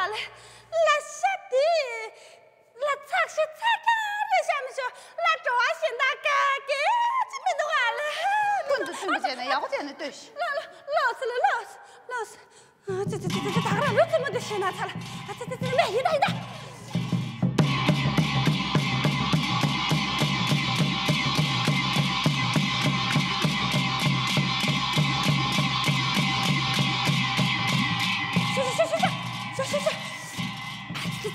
了，那下地，那菜是菜干了，下面说那drowa现大干给这么多了。滚着对不见的，要见的对是。老死，这打个这么的现大菜了，这来一打。是，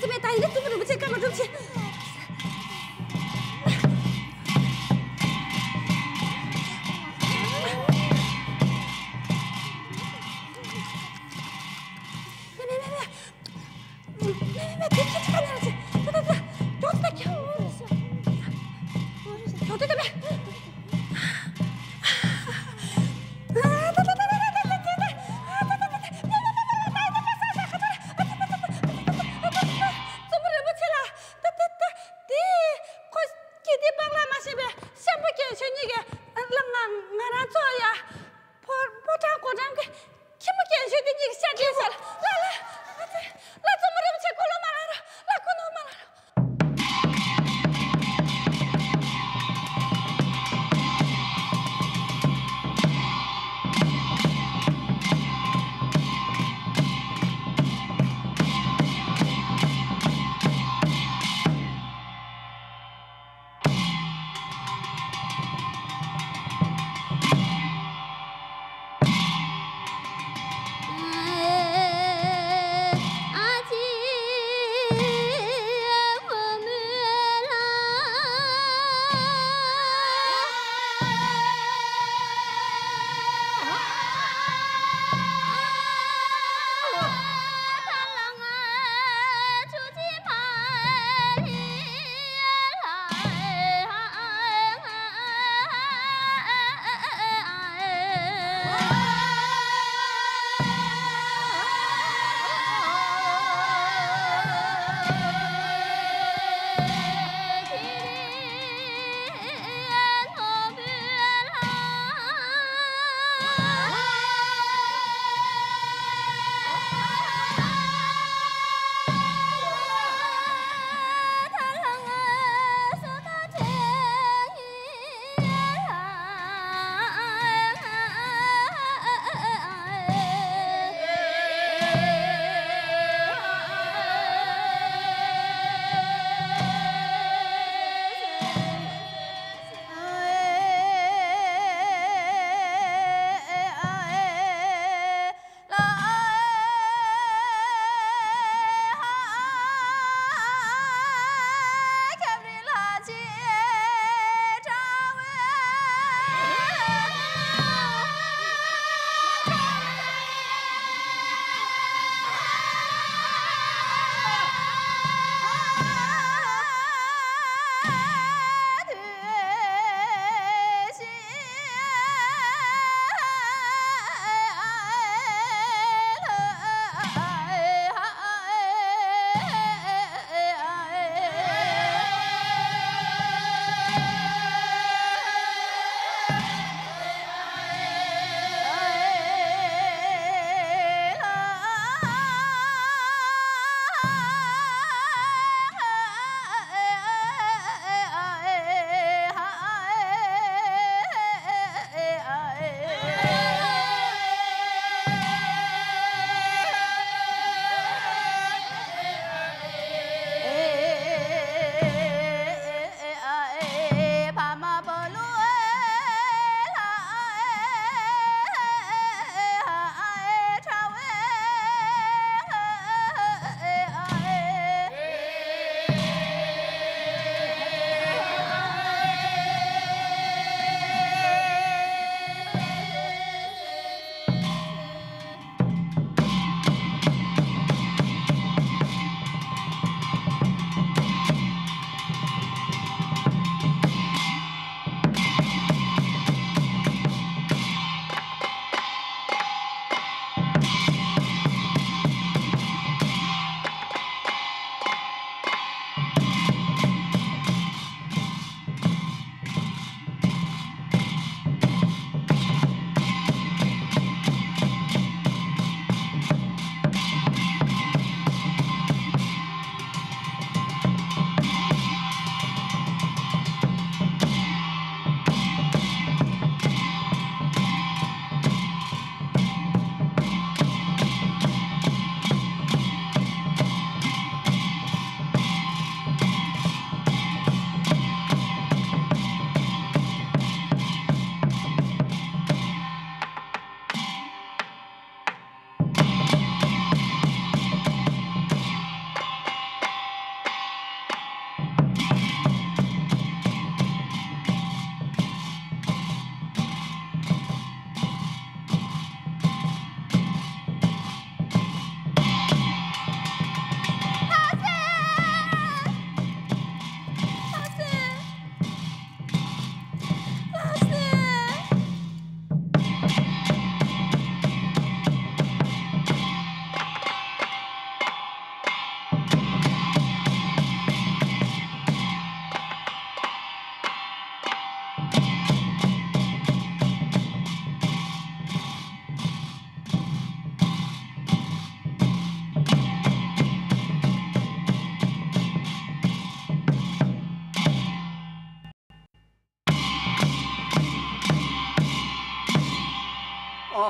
这边打一个这么不去，干嘛这么去？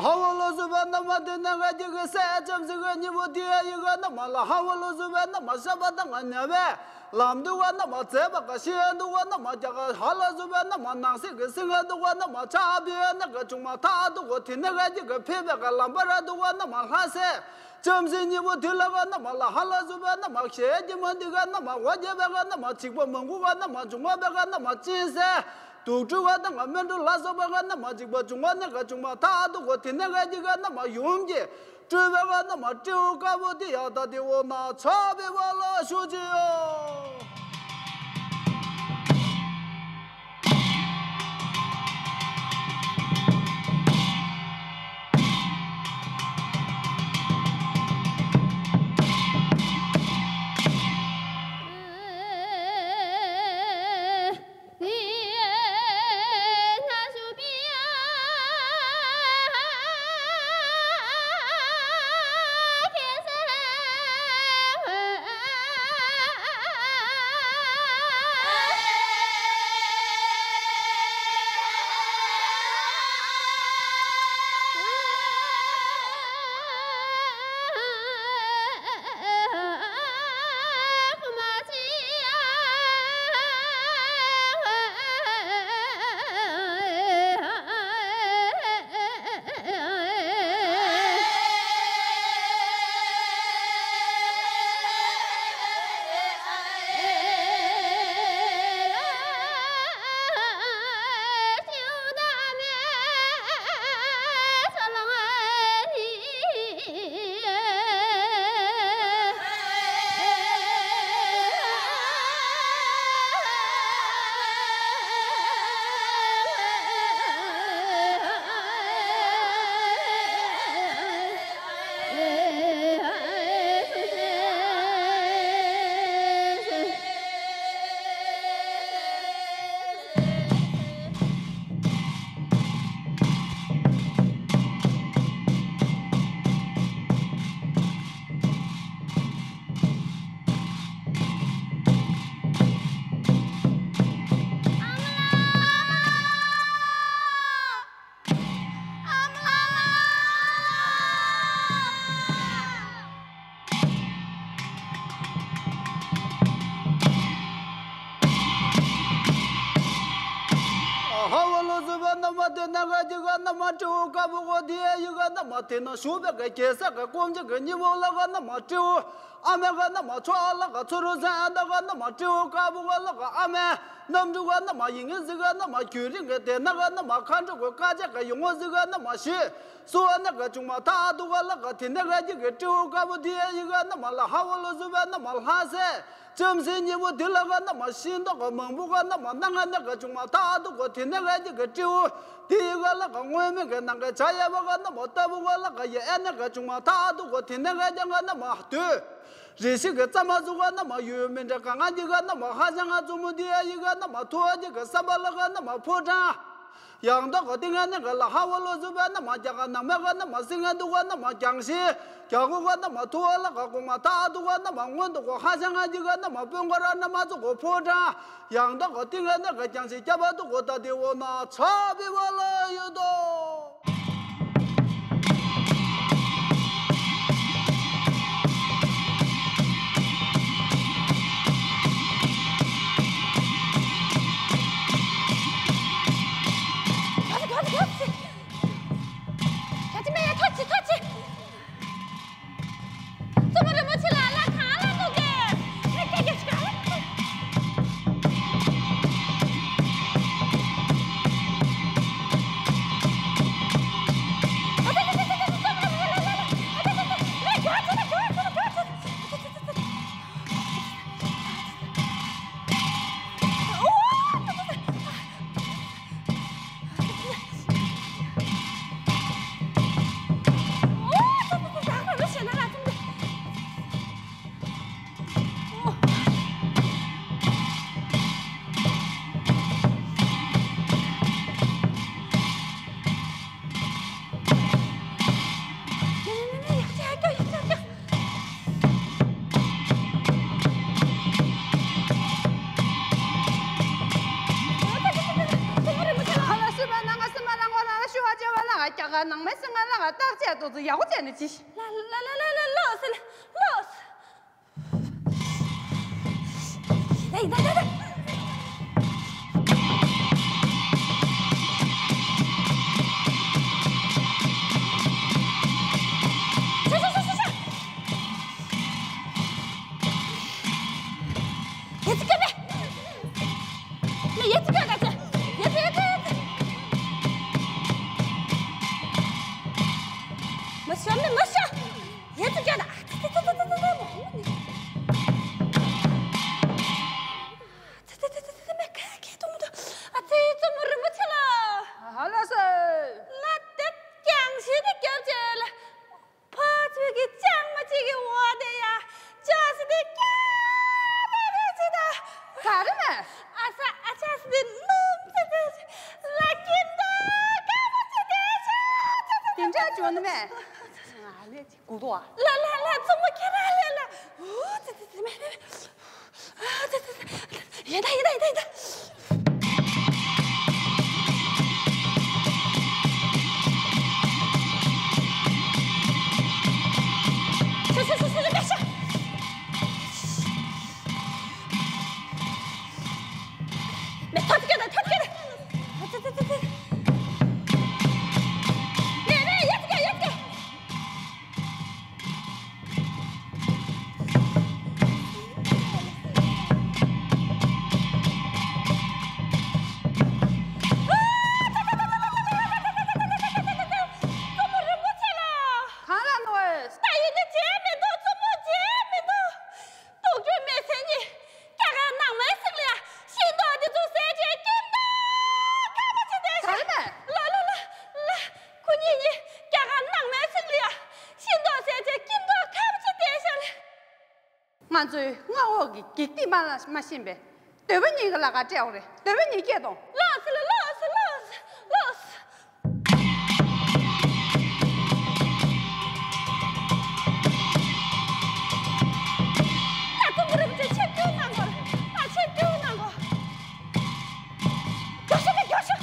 好我老师吧，那么的那个这个三针这个你不第一个那么了，好我老师吧，那么什么的俺那呗。làm được quan nó mà chế bạc cái xe được quan nó mà chắc là hà la giúp nó mà năng sĩ cái sinh được quan nó mà cha bia nó cái chúng mà tha được cái thì nó cái gì cái phê bạc cái làm bả được quan nó mà hà xe chấm sinh như vậy thì là quan nó mà là hà la giúp nó mà xe chứ mà đi quan nó mà quá chế bạc nó mà chỉ có mong quan nó mà chúng mà bạc nó mà chia sẻ tổ chức quan nó mà mình được lá số bạc nó mà chỉ có chúng nó cái chúng mà tha được cái thì nó cái gì cái nó mà dùng gì这边个那么就干不的呀，到底我拿差别完了，兄弟哟。那个这个那么就干不过的一个那么的那手边个介绍个光这个你我那个那么就俺们个那么穿那个出入山那个那么就干不过那个俺们那么这个那么应该这个那么决定个的那个那么看这个大家个用我这个那么些说那个就嘛大多个那个的那个这个就干不的一个那么了好我了这边那么哈噻。真是你我听那个那么新那个蒙古个那么那个那个就嘛大都我听那个这个就第一个那个我们个那个茶叶那个那么大不过那个也那个就嘛大都我听那个这个那么对，这些个怎么做个那么有名这刚刚这个那么好像啊做么的一个那么拖这个什么那个那么破绽。养到个定安那个拉哈我老这边那么讲个那么个那么生安都个那么讲些，讲个那么多那个公嘛大都个那么温都个好像啊这个那么中国人那么做个破绽，养到个定安那个讲些家把都个到底我那差别完了有的。件都是腰间的机。来，老实了，来。满嘴我给地嘛心呗，对不你个那个叫的，对不你get懂？老实。那怎么这钱丢哪个了？把钱丢哪个？掉下。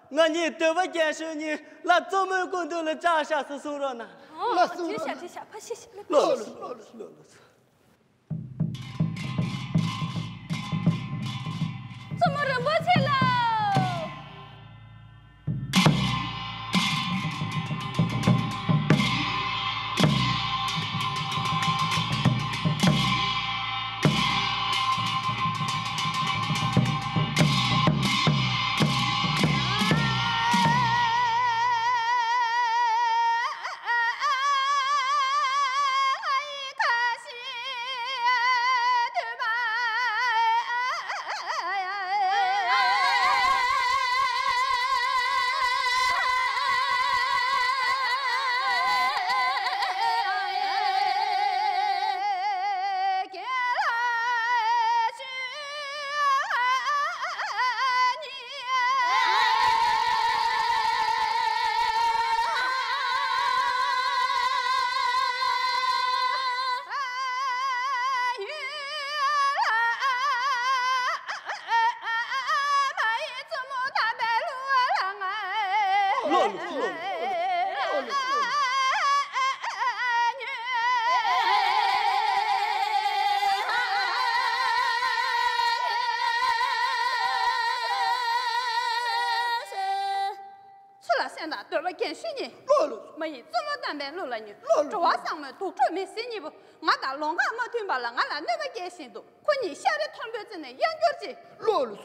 那你对我解释你，那怎么工作了？咋下是送了呢？这下，快谢谢。老了。怎么忍不起了？现在对了，跟谁呢？没这么单白录了呢？这娃上面都准备谁呢不？俺打龙俺没听罢了，俺来那个跟谁都，可你下来团队在那研究去。落了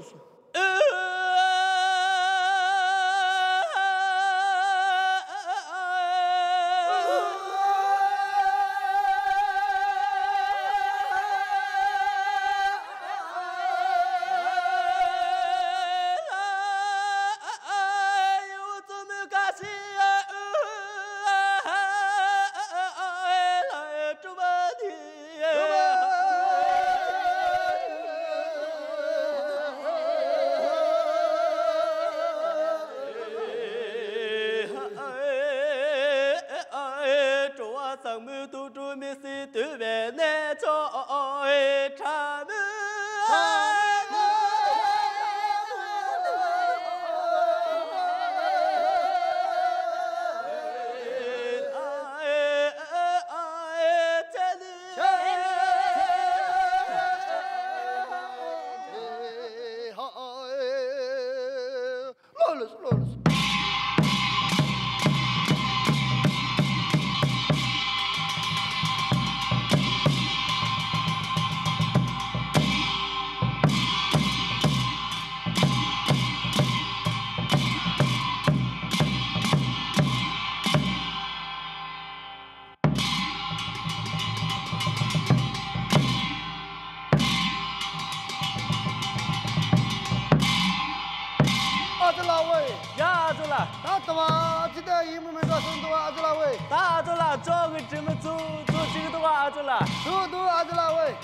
是。Drowa Sangmo tu tu mi si tu ve ne cho cha mu呀，走了。那怎么这个一木没说生多啊？这哪位？打走了，找个这么走这个的话走了。走啊，这哪位？